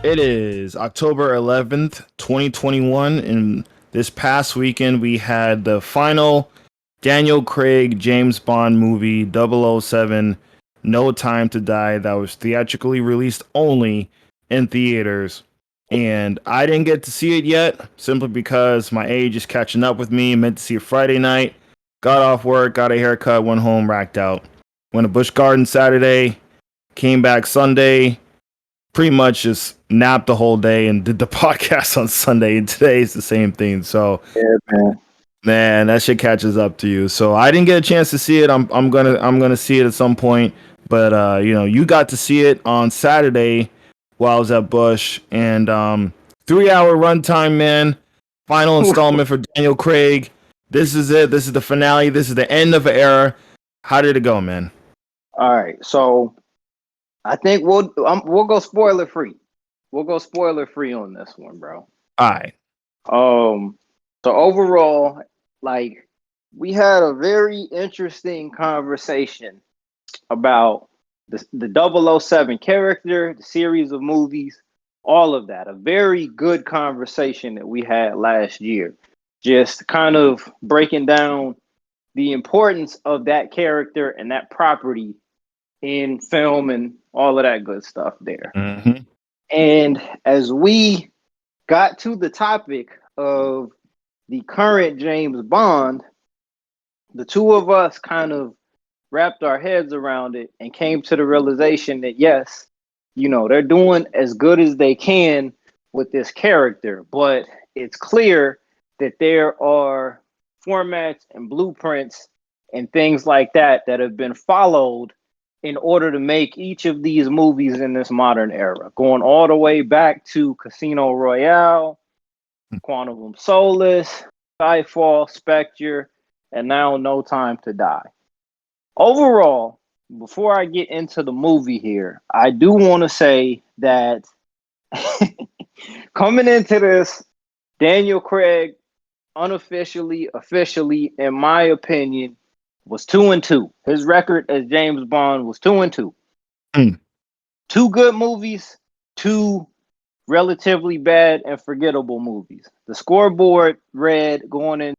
It is October 11th, 2021, and this past weekend we had the final Daniel Craig James Bond movie 007 No Time to Die that was theatrically released only in theaters. And I didn't get to see it yet simply because my age is catching up with me. Meant to see it Friday night, got off work, got a haircut, went home, racked out. Went to Busch Garden Saturday, came back Sunday, pretty much just napped the whole day and did the podcast on Sunday. And today is the same thing. So Yeah, man. man, that shit catches up to you. So I didn't get a chance to see it. I'm gonna see it at some point. But you got to see it on Saturday while I was at Bush, and 3 hour runtime, man. Final installment for Daniel Craig. This is it. This is the finale. This is the end of an era. How did it go, man? All right, so I think we'll go spoiler free. We'll go spoiler free on this one, bro. All right. So overall, like we had a very interesting conversation about the 007 character, the series of movies, all of that. A very good conversation that we had last year. Just kind of breaking down the importance of that character and that property in film and all of that good stuff there. Mm-hmm. And as we got to the topic of the current James Bond, the two of us kind of wrapped our heads around it and came to the realization that yes, they're doing as good as they can with this character, but it's clear that there are formats and blueprints and things like that that have been followed in order to make each of these movies in this modern era, going all the way back to Casino Royale, Quantum of Solace, Skyfall, Spectre, and now No Time to Die. Overall, before I get into the movie here, I do want to say that coming into this, Daniel Craig unofficially, officially, in my opinion, was 2-2. His record as James Bond was 2-2. Mm. Two good movies, two relatively bad and forgettable movies. The scoreboard read going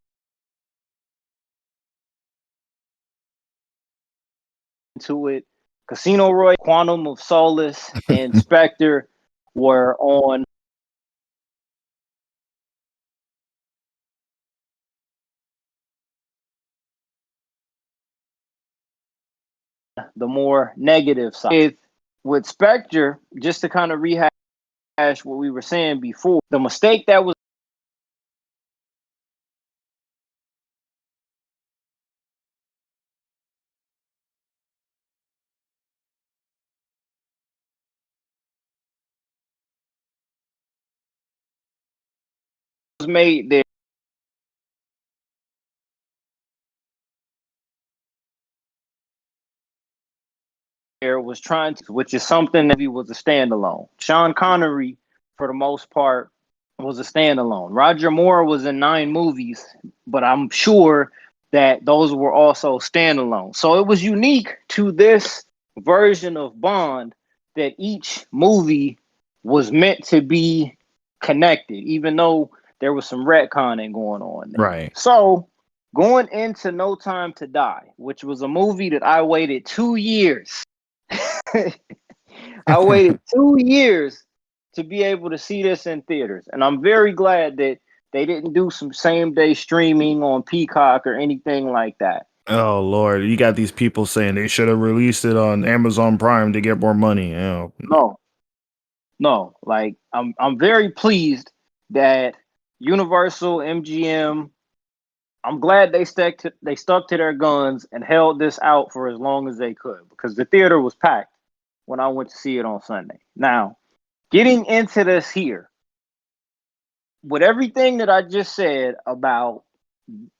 into it. Casino Royale, Quantum of Solace, and Spectre were on the more negative side. With Spectre, just to kind of rehash what we were saying before, the mistake that was made there was trying to, which is something that he was a standalone. Sean Connery, for the most part, was a standalone. Roger Moore was in 9 movies, but I'm sure that those were also standalone. So it was unique to this version of Bond that each movie was meant to be connected, even though there was some retconning going on there. Right. So going into No Time to Die, which was a movie that I waited 2 years. I waited 2 years to be able to see this in theaters. And I'm very glad that they didn't do some same day streaming on Peacock or anything like that. Oh Lord, you got these people saying they should have released it on Amazon Prime to get more money. No. Like I'm very pleased that Universal, MGM, I'm glad they stuck to their guns and held this out for as long as they could, because the theater was packed when I went to see it on Sunday. Now, getting into this here, with everything that I just said about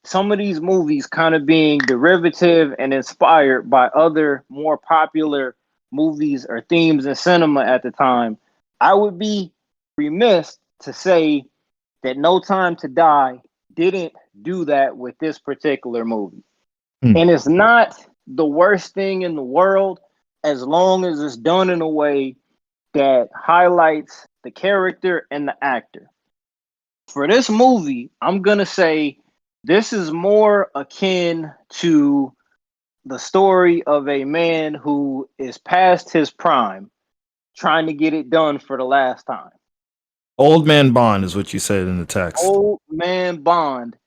some of these movies kind of being derivative and inspired by other more popular movies or themes in cinema at the time, I would be remiss to say that No Time to Die didn't do that with this particular movie. And it's not the worst thing in the world as long as it's done in a way that highlights the character and the actor. For this movie, I'm gonna say this is more akin to the story of a man who is past his prime, trying to get it done for the last time. Old Man Bond is what you said in the text. Old Man Bond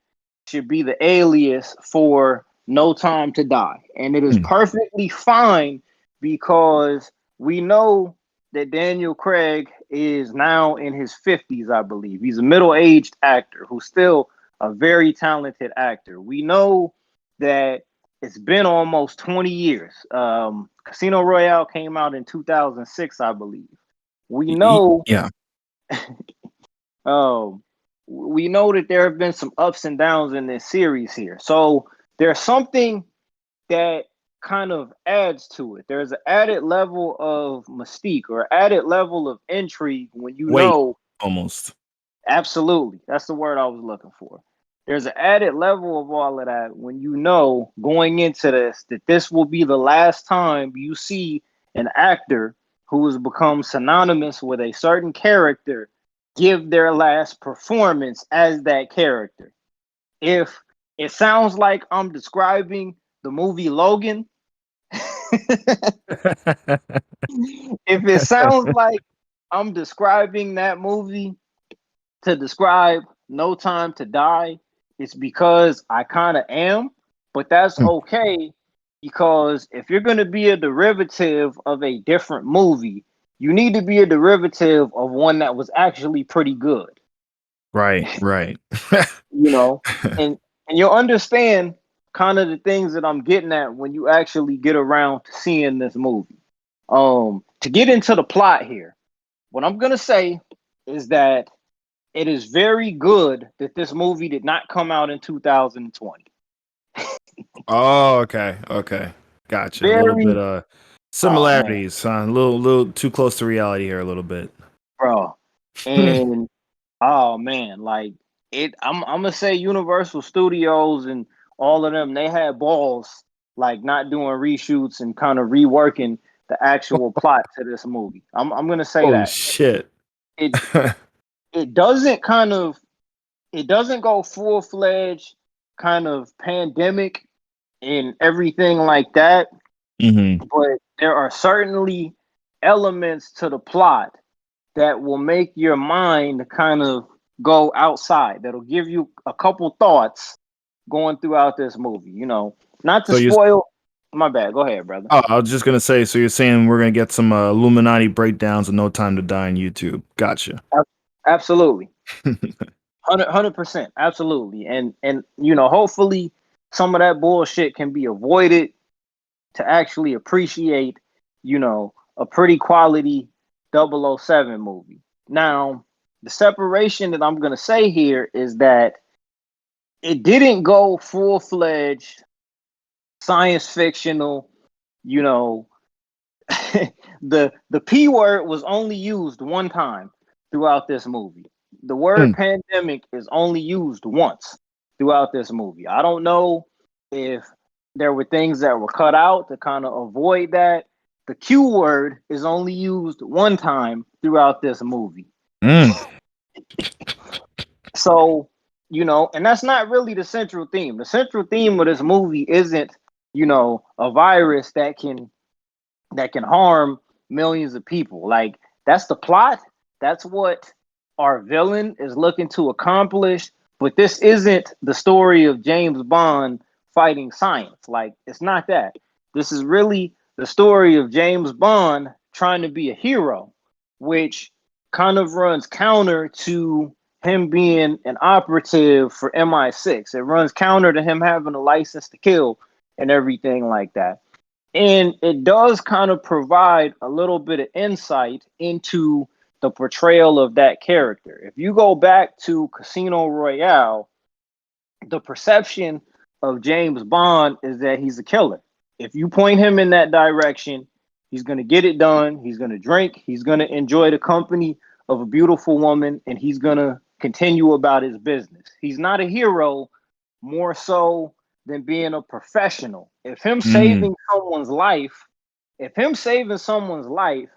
should be the alias for No Time to Die. And it is Hmm. perfectly fine because we know that Daniel Craig is now in his 50s, I believe. He's a middle aged actor who's still a very talented actor. We know that it's been almost 20 years. Casino Royale came out in 2006, I believe. We know Yeah. um, we know that there have been some ups and downs in this series here. So there's something that kind of adds to it. There's an added level of mystique or added level of intrigue when you Wait, know. almost. Absolutely, that's the word I was looking for. There's an added level of all of that when you know going into this that this will be the last time you see an actor who has become synonymous with a certain character give their last performance as that character. If it sounds like I'm describing the movie Logan, if it sounds like I'm describing that movie to describe No Time to Die, it's because I kind of am, but that's okay because if you're going to be a derivative of a different movie, you need to be a derivative of one that was actually pretty good, Right, right. you know, and you'll understand kind of the things that I'm getting at when you actually get around to seeing this movie. To get into the plot here, what I'm gonna say is that it is very good that this movie did not come out in 2020. Oh, okay, okay. Gotcha. A little bit Very, oh man, similarities, a little too close to reality here a little bit. bro, and oh man, like I'm gonna say Universal Studios and all of them, they had balls like not doing reshoots and kind of reworking the actual plot to this movie. I'm gonna say Oh that shit. it it doesn't kind of it doesn't go full fledged kind of pandemic and everything like that, Hmm. but there are certainly elements to the plot that will make your mind kind of go outside. That'll give you a couple thoughts going throughout this movie. You know, not to So you spoil. My bad. Go ahead, brother. Oh, I was just gonna say, so you're saying we're gonna get some Illuminati breakdowns of No Time to Die on YouTube. Gotcha. Absolutely, 100%, absolutely, and you know, hopefully, some of that bullshit can be avoided to actually appreciate, you know, a pretty quality 007 movie. Now, the separation that I'm going to say here is that it didn't go full fledged science fictional, you know, the P word was only used one time throughout this movie. The word Mm. pandemic is only used once throughout this movie. I don't know if there were things that were cut out to kind of avoid that. The Q word is only used one time throughout this movie. Mm. So, you know, and that's not really the central theme. The central theme of this movie isn't, you know, a virus that can harm millions of people. Like that's the plot. That's what our villain is looking to accomplish. But this isn't the story of James Bond fighting science. Like it's not that. This is really the story of James Bond trying to be a hero, which kind of runs counter to him being an operative for MI6. It runs counter to him having a license to kill and everything like that. And it does kind of provide a little bit of insight into the portrayal of that character. If you go back to Casino Royale, the perception of James Bond is that he's a killer. If you point him in that direction, he's going to get it done. He's going to drink. He's going to enjoy the company of a beautiful woman, and he's going to continue about his business. He's not a hero, more so than being a professional. Mm. If him saving someone's life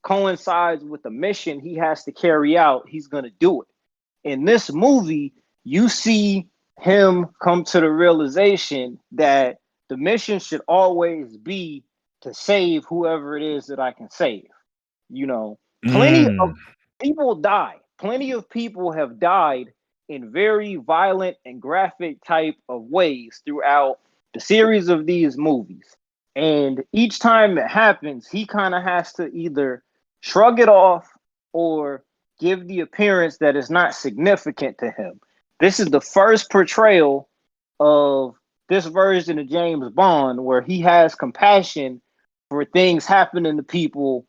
coincides with the mission he has to carry out, he's going to do it. In this movie, you see him come to the realization that the mission should always be to save whoever it is that I can save. You know, plenty of people die. Plenty of people have died in very violent and graphic type of ways throughout the series of these movies. And each time it happens, he kind of has to either shrug it off or give the appearance that it's not significant to him. This is the first portrayal of this version of James Bond where he has compassion for things happening to people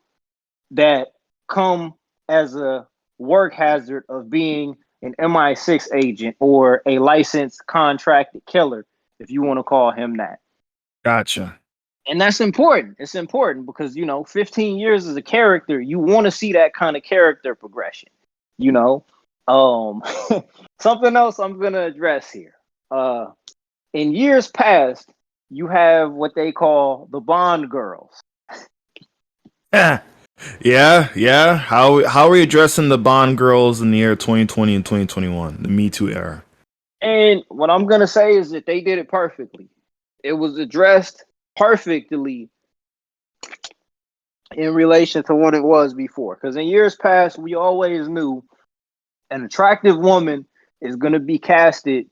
that come as a work hazard of being an MI6 agent or a licensed contracted killer, if you want to call him that. Gotcha. And that's important. It's important because, 15 years as a character, you want to see that kind of character progression, Something else I'm going to address here. In years past, you have what they call the Bond girls. Yeah. How are we addressing the Bond girls in the year 2020 and 2021, the Me Too era? And what I'm going to say is that they did it perfectly. It was addressed perfectly in relation to what it was before. Because in years past, we always knew an attractive woman is going to be casted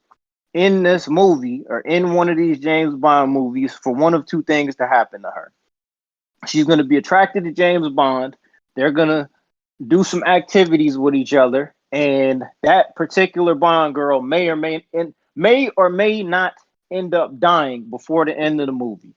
in this movie or in one of these James Bond movies for one of two things to happen to her. She's going to be attracted to James Bond. They're going to do some activities with each other. And that particular Bond girl may or may not end up dying before the end of the movie.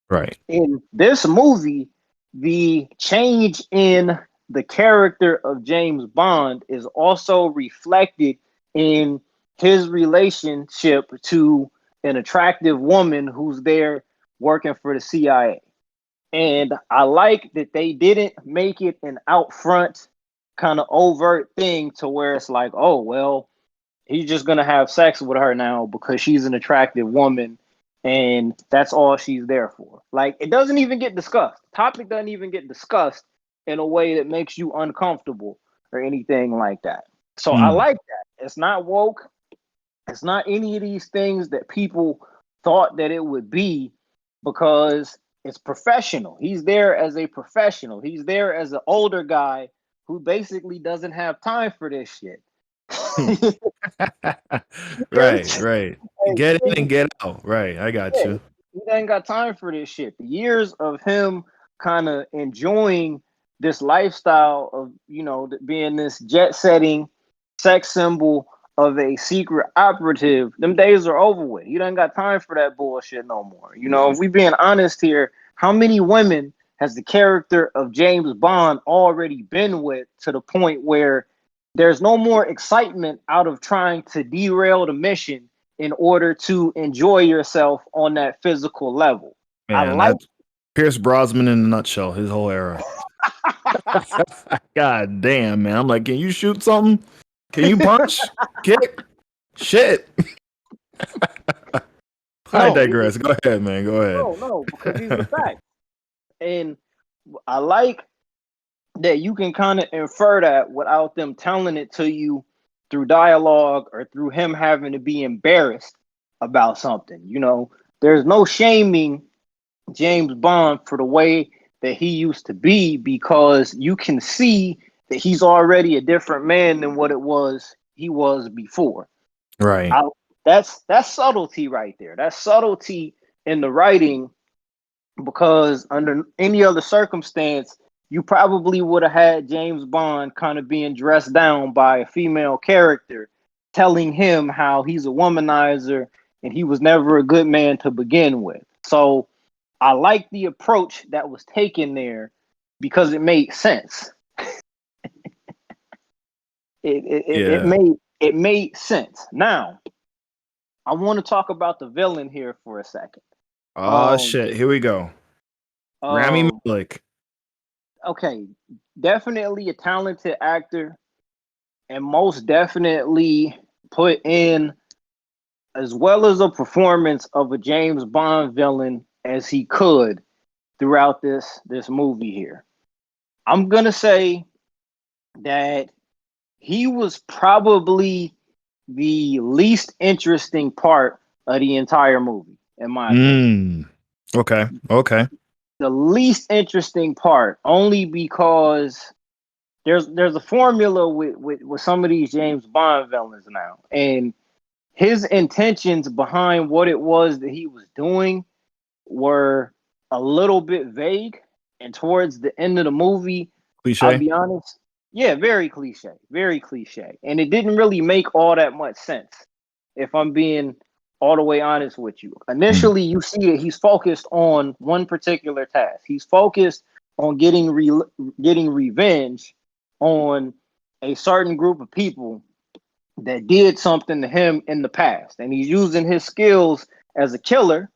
Right. In this movie, the change in the character of James Bond is also reflected in his relationship to an attractive woman who's there working for the CIA. And I like that they didn't make it an out front kind of overt thing to where it's like, oh, well, he's just going to have sex with her now because she's an attractive woman and that's all she's there for. Like, it doesn't even get discussed. The topic doesn't even get discussed in a way that makes you uncomfortable or anything like that. So I like that. It's not woke. It's not any of these things that people thought that it would be because it's professional. He's there as a professional. He's there as an older guy who basically doesn't have time for this shit. Right. Get in and get out. Right. I got you. He ain't got time for this shit. The years of him kind of enjoying this lifestyle of, being this jet setting sex symbol of a secret operative, them days are over with. He ain't got time for that bullshit no more. If we being honest here, how many women has the character of James Bond already been with to the point where there's no more excitement out of trying to derail the mission in order to enjoy yourself on that physical level? Man, that's Pierce Brosnan in a nutshell, his whole era. God damn, man. I'm like, can you shoot something? Can you punch? Kick? Shit. I digress. Go ahead, man. Go ahead. No, because these are facts. And I like that you can kind of infer that without them telling it to you through dialogue or through him having to be embarrassed about something. There's no shaming James Bond for the way that he used to be because you can see that he's already a different man than what he was before. Right. That's subtlety right there. That's subtlety in the writing, because under any other circumstance, you probably would have had James Bond kind of being dressed down by a female character, telling him how he's a womanizer and he was never a good man to begin with. So I like the approach that was taken there because it made sense. It made sense. Now, I want to talk about the villain here for a second. Oh, shit. Here we go. Rami Malek. Okay, definitely a talented actor and most definitely put in as well as a performance of a James Bond villain as he could throughout this movie here. I'm gonna say that he was probably the least interesting part of the entire movie, in my opinion. Okay. Okay. The least interesting part, only because there's a formula with some of these James Bond villains now, and his intentions behind what it was that he was doing were a little bit vague. And towards the end of the movie, I'll Cliche. be honest, yeah, very cliche, very cliche. And it didn't really make all that much sense, if I'm being all the way honest with you. Mm. Initially, you see that he's focused on one particular task. He's focused on getting revenge on a certain group of people that did something to him in the past. And he's using his skills as a killer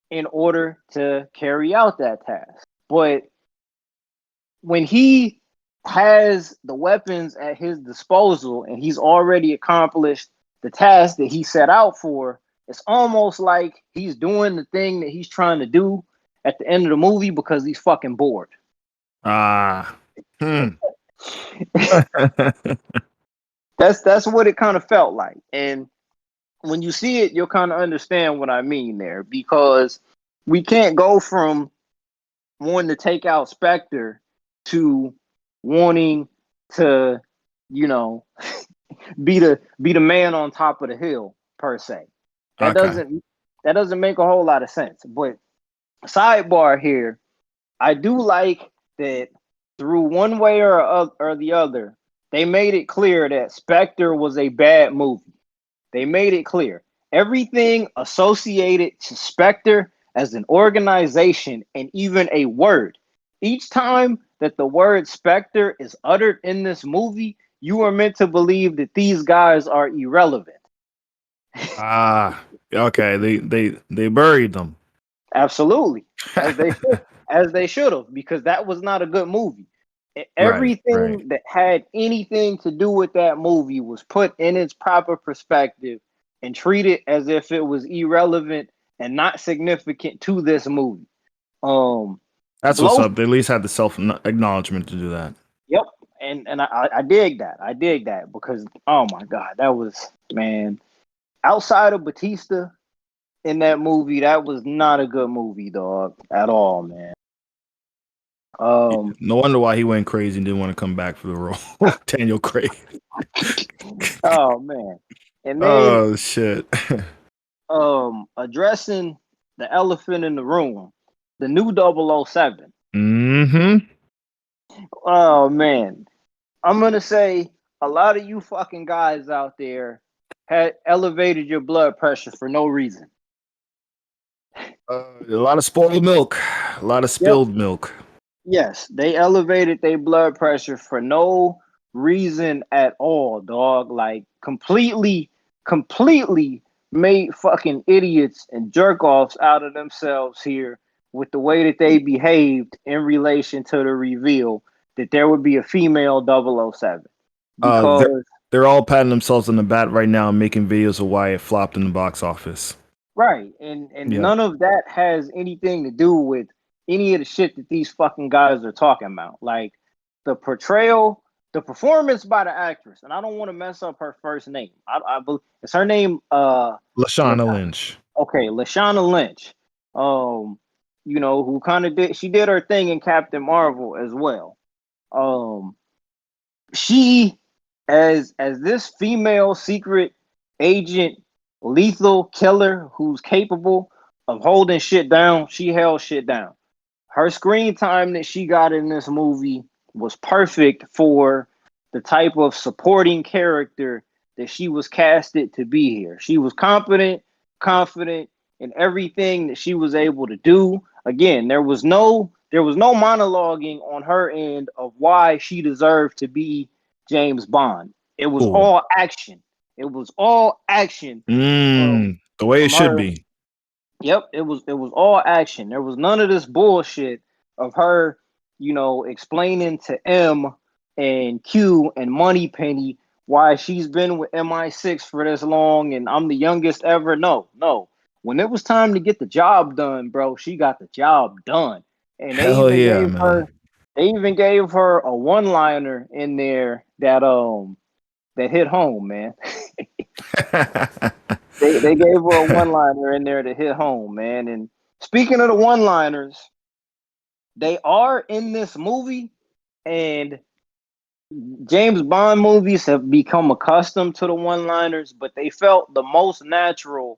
in order to carry out that task. But when he has the weapons at his disposal and he's already accomplished the task that he set out for, it's almost like he's doing the thing that he's trying to do at the end of the movie because he's fucking bored. Ah. Hmm. That's what it kind of felt like. And when you see it, you'll kind of understand what I mean there, because we can't go from wanting to take out Spectre to wanting to, you know, be the man on top of the hill per se. That Okay. doesn't make a whole lot of sense. But sidebar here, I do like that through one way or the other, they made it clear that Spectre was a bad movie. They made it clear. Everything associated to Spectre as an organization and even a word. Each time that the word Spectre is uttered in this movie, you are meant to believe that these guys are irrelevant. Ah. Okay. They buried them. Absolutely. As they should have, because that was not a good movie. Right. Right. Everything that had anything to do with that movie was put in its proper perspective and treated as if it was irrelevant and not significant to this movie. Um That's what's Blow up. They at least had the self acknowledgement to do that. Yep. And I dig that. I dig that because oh my god, that was, man, outside of Batista in that movie, that was not a good movie, dog, at all, man. Um No wonder why he went crazy and didn't want to come back for the role. Daniel Craig. oh man. And then Oh shit. addressing the elephant in the room, the new 007. Mm-hmm. Oh man. I'm gonna say a lot of you fucking guys out there had elevated your blood pressure for no reason. A lot of spoiled milk. A lot of Yep. spilled milk. Yes, they elevated their blood pressure for no reason at all, dog. Like completely made fucking idiots and jerk offs out of themselves here with the way that they behaved in relation to the reveal that there would be a female 007. Uh, they're Because they're all patting themselves on the back right now and making videos of why it flopped in the box office. right, and Yep. none of that has anything to do with any of the shit that these fucking guys are talking about. Like the portrayal, the performance by the actress, and I don't want to mess up her first name. I believe it's her name. La- Lashawna Lynch. okay, Lashawna Lynch. Um, who kind of did, she did her thing in Captain Marvel as well. Um, she as this female secret agent, lethal killer who's capable of holding shit down, she held shit down. Her screen time that she got in this movie was perfect for the type of supporting character that she was casted to be here. She was competent, confident in everything that she was able to do. Again, there was no monologuing on her end of why she deserved to be James Bond. It was Cool. all action. It was all action from The way it from should her. be. Yep, it was all action. There was none of this bullshit of her, explaining to M and Q and Moneypenny why she's been with MI6 for this long and I'm the youngest ever. No, no. When it was time to get the job done, bro, she got the job done. And they Hell even yeah, gave her man. They even gave her a one-liner in there that hit home, man. They gave her a one-liner in there to hit home, man. And speaking of the one-liners, they are in this movie, and James Bond movies have become accustomed to the one-liners, but they felt the most natural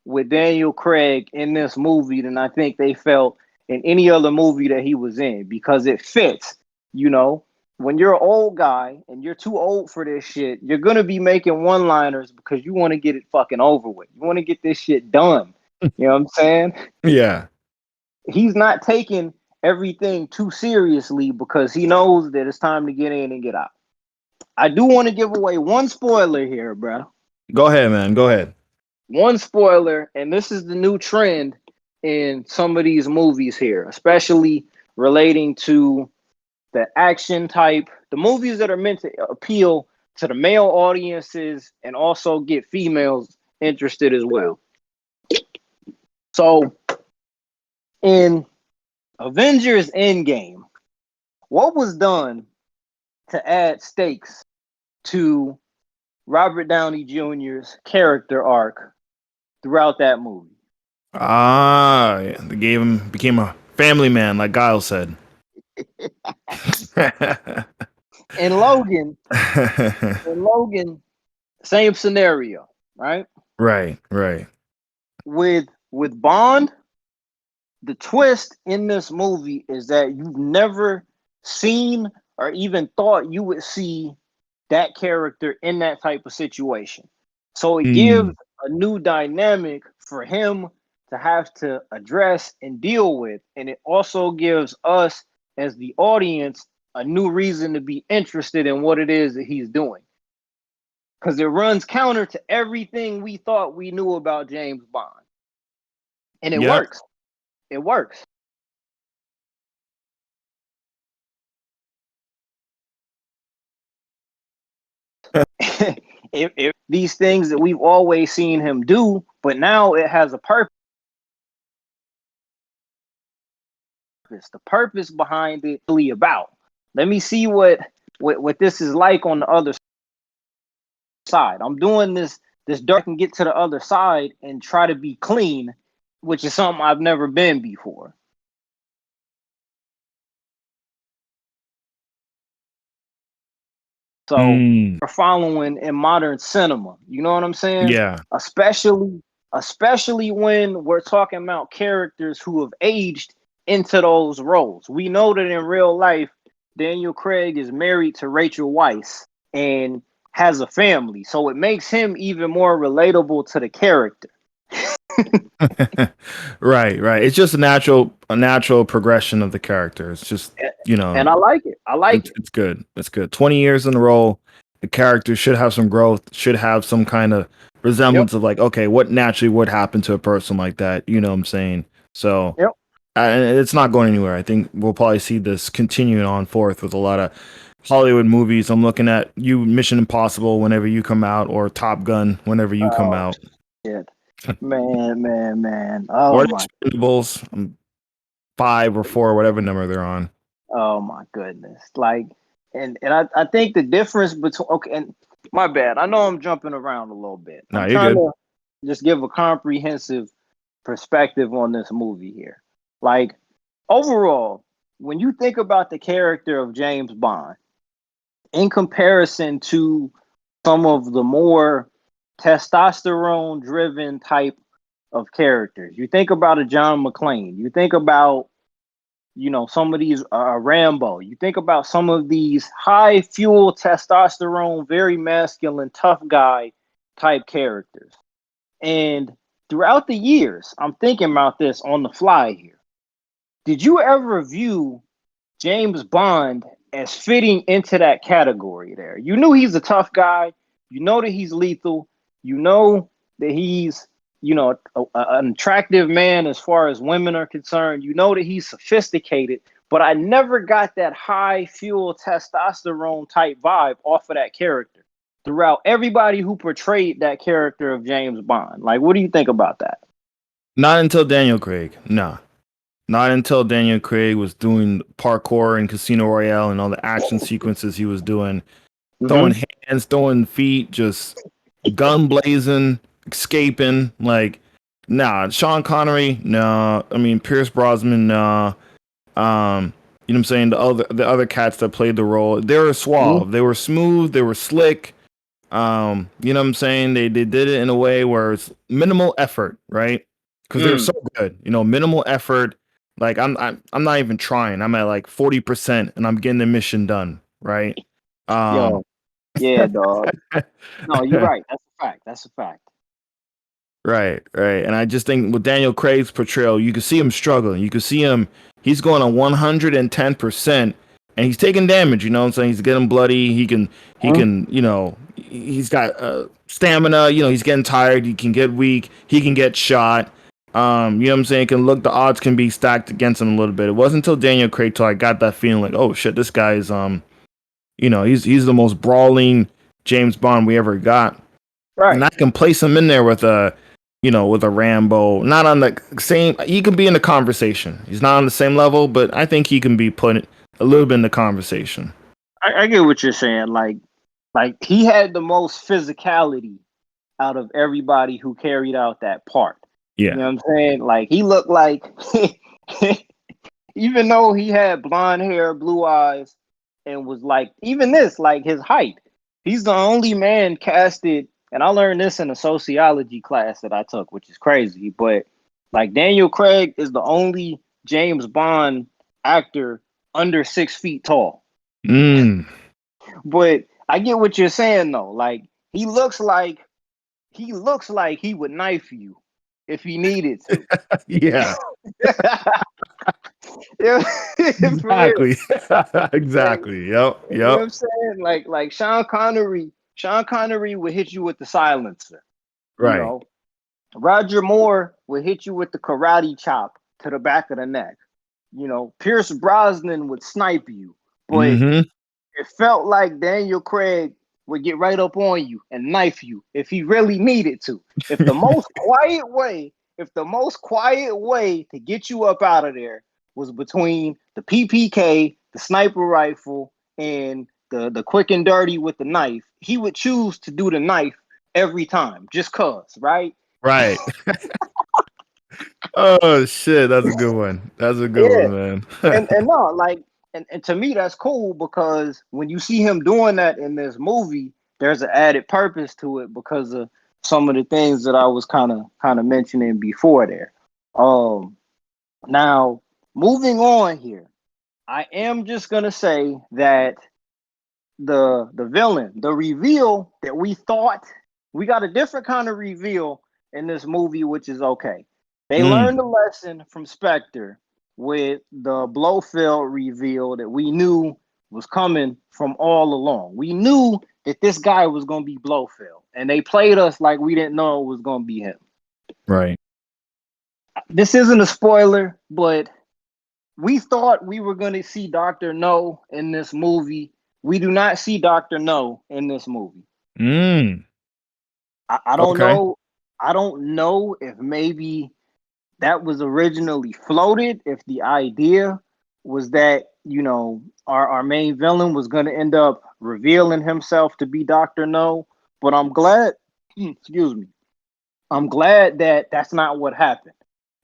with Daniel Craig in this movie than I think they felt in any other movie that he was in, because it fits. You know, when you're an old guy and you're too old for this shit, you're gonna be making one-liners because you want to get it fucking over with. You want to get this shit done. You know what I'm saying? Yeah. He's not taking everything too seriously because he knows that it's time to get in and get out. I do want to give away one spoiler here, bro. Go ahead, man. Go ahead. One spoiler, and this is the new trend in some of these movies here, especially relating to the action type, the movies that are meant to appeal to the male audiences and also get females interested as well. So, in Avengers Endgame, what was done to add stakes to Robert Downey Jr.'s character arc throughout that movie? Yeah, they became a family man, like Guile said. In Logan, same scenario, right? Right, right. With Bond, the twist in this movie is that you've never seen or even thought you would see that character in that type of situation. So it gives a new dynamic for him to have to address and deal with. And it also gives us, as the audience, a new reason to be interested in what it is that he's doing. Because it runs counter to everything we thought we knew about James Bond. And it Yep. works. It works. If these things that we've always seen him do, but now it has a purpose. The purpose behind it really about. Let me see what this is like on the other side. I'm doing this dark and get to the other side and try to be clean, which is something I've never been before. So we're following in modern cinema. You know what I'm saying? Yeah. Especially when we're talking about characters who have aged into those roles. We know that in real life, Daniel Craig is married to Rachel Weisz and has a family. So it makes him even more relatable to the character. Right, right. It's just a natural progression of the character. It's just, and I like it. It's good. It's good. 20 years in a row, the character should have some growth, should have some kind of resemblance of like, okay, what naturally would happen to a person like that? You know what I'm saying? So, and it's not going anywhere. I think we'll probably see this continuing on forth with a lot of Hollywood movies. I'm looking at you, Mission Impossible, whenever you come out, or Top Gun, whenever you come out. Shit. Man. Oh, or my. Expendables, 5 or 4, whatever number they're on. Oh, my goodness. Like, and I think the difference between, okay, and my bad. I know I'm jumping around a little bit. No, I'm you're trying good. to just give a comprehensive perspective on this movie here. Like, overall, when you think about the character of James Bond, in comparison to some of the more testosterone driven type of characters, you think about a John McClane, you think about, some of these Rambo, you think about some of these high fuel testosterone, very masculine, tough guy type characters. And throughout the years, I'm thinking about this on the fly here. Did you ever view James Bond as fitting into that category there? You knew he's a tough guy. You know that he's lethal. You know that he's, an attractive man as far as women are concerned. You know that he's sophisticated, but I never got that high fuel testosterone type vibe off of that character throughout everybody who portrayed that character of James Bond. Like, what do you think about that? Not until Daniel Craig. No. Not until Daniel Craig was doing parkour in Casino Royale and all the action sequences he was doing, throwing Mm-hmm. hands, throwing feet, just gun blazing, escaping. Like, nah, Sean Connery, nah. I mean, Pierce Brosnan, nah. You know what I'm saying? The other cats that played the role, they were suave, they were smooth, they were slick. You know what I'm saying? They did it in a way where it's minimal effort, right? Because they were Mm. so good. You know, minimal effort. Like I'm not even trying. I'm at like 40% and I'm getting the mission done, right? Um Yo, yeah, dog. No, you're right. That's a fact. That's a fact. Right, right. And I just think with Daniel Craig's portrayal, you can see him struggling. You can see him, he's going on 110% and he's taking damage, you know what I'm saying? He's getting bloody. You know, he's got stamina, you know, he's getting tired. He can get weak. He can get shot. You know what I'm saying? The odds can be stacked against him a little bit. It wasn't until Daniel Craig till I got that feeling like, oh shit, this guy is, you know, he's the most brawling James Bond we ever got. And Right. I can place him in there with a, you know, with a Rambo. Not on the same. He can be in the conversation. He's not on the same level, but I think he can be put a little bit in the conversation. I get what you're saying. Like he had the most physicality out of everybody who carried out that part. You Yeah. know what I'm saying? Like he looked like even though he had blonde hair, blue eyes, and was like even this, like his height. He's the only man casted, and I learned this in a sociology class that I took, which is crazy. But like Daniel Craig is the only James Bond actor under 6 feet tall. Mm. But I get what you're saying though. Like he looks like he would knife you if he needed to. Yeah. Yeah, for real. Exactly. Like, Exactly. Yep. you know what Yep. I'm saying? Like Sean Connery would hit you with the silencer. You Right. know, Roger Moore would hit you with the karate chop to the back of the neck. You know, Pierce Brosnan would snipe you, but Mm-hmm. it felt like Daniel Craig would get right up on you and knife you if he really needed to. If the most quiet way to get you up out of there was between the PPK, the sniper rifle, and the quick and dirty with the knife, he would choose to do the knife every time, just cause, right? Right. Oh shit, that's a good one. That's a good Yeah. one, And man. no, like and to me that's cool because when you see him doing that in this movie, there's an added purpose to it because of some of the things that I was kind of mentioning before there. Um Now moving on here, I am just gonna say that the villain, the reveal that we thought we got a different kind of reveal in this movie, which is okay. They learned Mm. a lesson from Spectre with the Blofeld reveal that we knew was coming from all along. We knew that this guy was going to be Blofeld, and they played us like we didn't know it was going to be him. Right. This isn't a spoiler, but we thought we were going to see Dr. No in this movie. We do not see Dr. No in this movie. Mm. I don't Okay. know. I don't know if maybe that was originally floated, if the idea was that, you know, our main villain was going to end up revealing himself to be Dr. No. But I'm glad, excuse me, I'm glad that that's not what happened.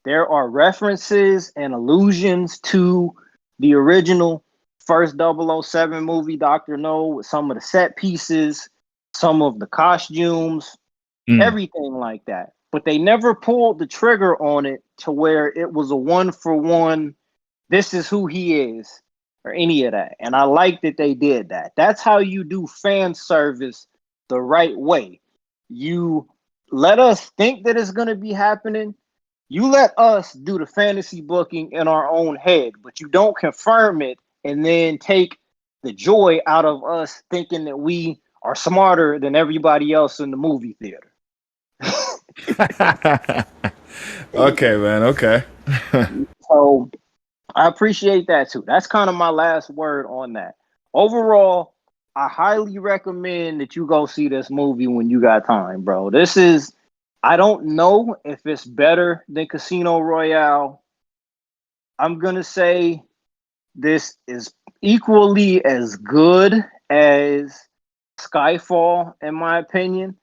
There are references and allusions to the original first 007 movie, Dr. No, with some of the set pieces, some of the costumes, Mm. everything like that. But they never pulled the trigger on it to where it was a one for one, this is who he is, or any of that. And I like that they did that. That's how you do fan service the right way. You let us think that it's going to be happening. You let us do the fantasy booking in our own head, but you don't confirm it and then take the joy out of us thinking that we are smarter than everybody else in the movie theater. Okay, man. Okay. So I appreciate that too. That's kind of my last word on that. Overall, I highly recommend that you go see this movie when you got time, bro. I don't know if it's better than Casino Royale. I'm gonna say this is equally as good as Skyfall, in my opinion,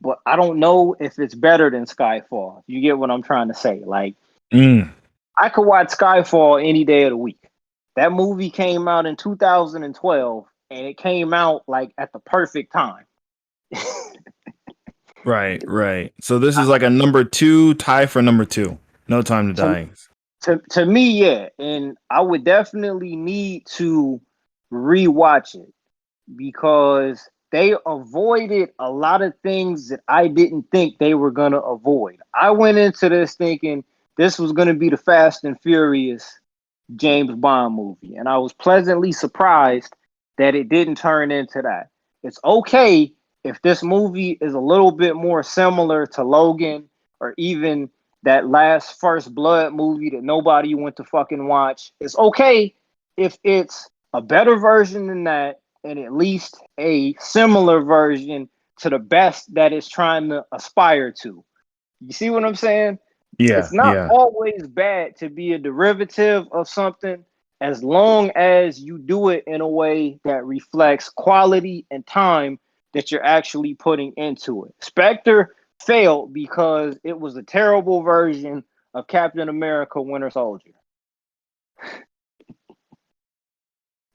but I don't know if it's better than Skyfall. You get what I'm trying to say? Like, Mm, I could watch Skyfall any day of the week. That movie came out in 2012, and it came out like at the perfect time. right, right. So this is like a number two tie for number two. No Time to to, Die. to me, yeah, and I would definitely need to rewatch it because they avoided a lot of things that I didn't think they were gonna avoid. I went into this thinking this was gonna be the Fast and Furious James Bond movie, and I was pleasantly surprised that it didn't turn into that. It's okay if this movie is a little bit more similar to Logan or even that last First Blood movie that nobody went to fucking watch. It's okay if it's a better version than that and at least a similar version to the best that it's trying to aspire to. You see what I'm saying? Yeah, It's not yeah. always bad to be a derivative of something as long as you do it in a way that reflects quality and time that you're actually putting into it. Spectre failed because it was a terrible version of Captain America Winter Soldier.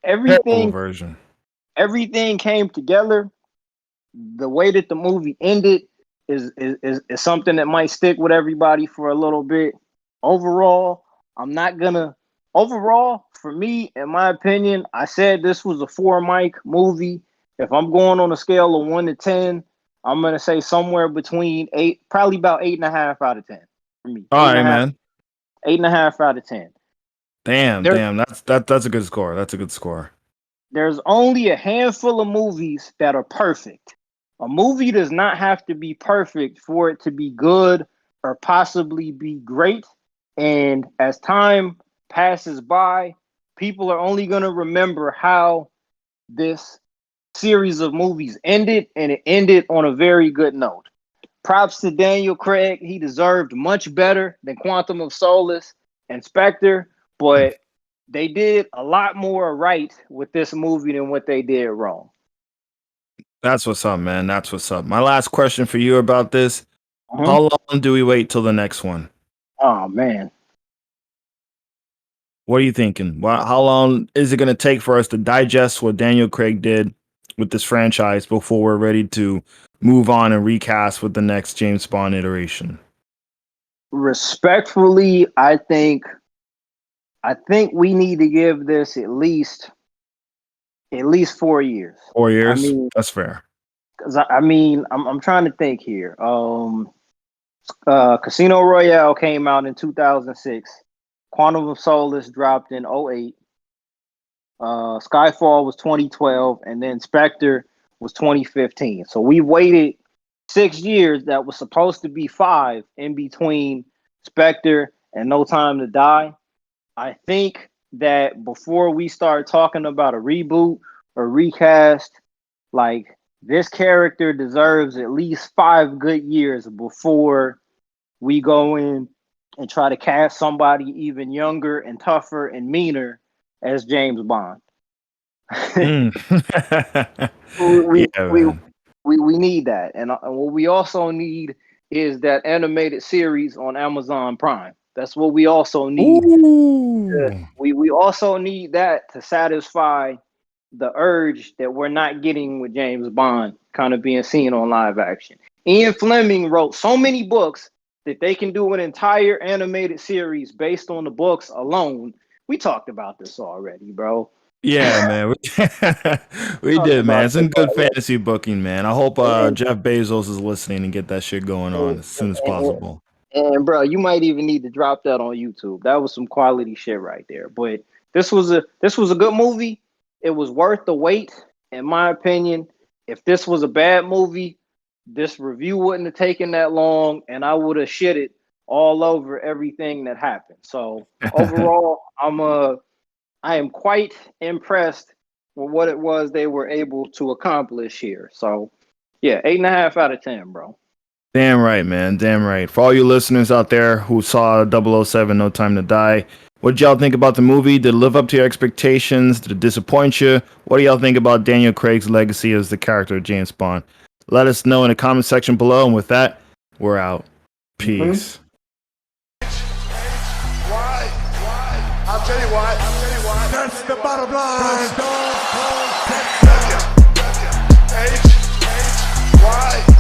Terrible Everything version. everything came together. The way that the movie ended is something that might stick with everybody for a little bit. Overall, I'm not gonna. Overall, for me, in my opinion, I said this was a four mic movie. If I'm going on a scale of 1 to 10, I'm gonna say somewhere between eight, probably about 8.5 out of 10 for me. All right, man. 8.5 out of 10. Damn, There, damn. That's a good score. That's a good score. there's only a handful of movies that are perfect. A movie does not have to be perfect for it to be good or possibly be great. And as time passes by, people are only going to remember how this series of movies ended, and it ended on a very good note. Props to Daniel Craig. He deserved much better than Quantum of Solace and Spectre, but they did a lot more right with this movie than what they did wrong. That's what's up, man. That's what's up. My last question for you about this. Uh-huh. How long do we wait till the next one? Oh man, What are you thinking? How long is it going to take for us to digest what Daniel Craig did with this franchise before we're ready to move on and recast with the next James Bond iteration? respectfully, I think we need to give this at least 4 years. 4 years? That's fair. Because I'm trying to think here. Casino Royale came out in 2006. Quantum of Solace dropped in '08. Skyfall was 2012, and then Spectre was 2015. So we waited 6 years. That was supposed to be five in between Spectre and No Time to Die. I think that before we start talking about a reboot or recast, like this character deserves at least 5 good years before we go in and try to cast somebody even younger and tougher and meaner as James Bond. Mm. we, Yeah, we, man. we need that. And what we also need is that animated series on Amazon Prime. That's what we also need. Ooh. We also need that to satisfy the urge that we're not getting with James Bond kind of being seen on live action. Ian Fleming wrote so many books that they can do an entire animated series based on the books alone. We talked about this already, bro. Yeah, man. We, we Talked did, man. about this Some good already. fantasy booking, man. I hope And, Jeff Bezos is listening and get that shit going on and, as soon as and, possible. and bro, you might even need to drop that on YouTube. That was some quality shit right there. But this was a good movie. It was worth the wait, in my opinion. If this was a bad movie, this review wouldn't have taken that long, and I would have shit it all over everything that happened. So overall, I am quite impressed with what it was they were able to accomplish here. So yeah, 8.5 out of 10, bro. Damn right, man. Damn right. For all you listeners out there who saw 007 No Time to Die, what did y'all think about the movie? Did it live up to your expectations? Did it disappoint you? What do y'all think about Daniel Craig's legacy as the character of James Bond? Let us know in the comment section below. And with that, we're out. Peace. Why? I'll tell you why. That's the bottom line. H. Why?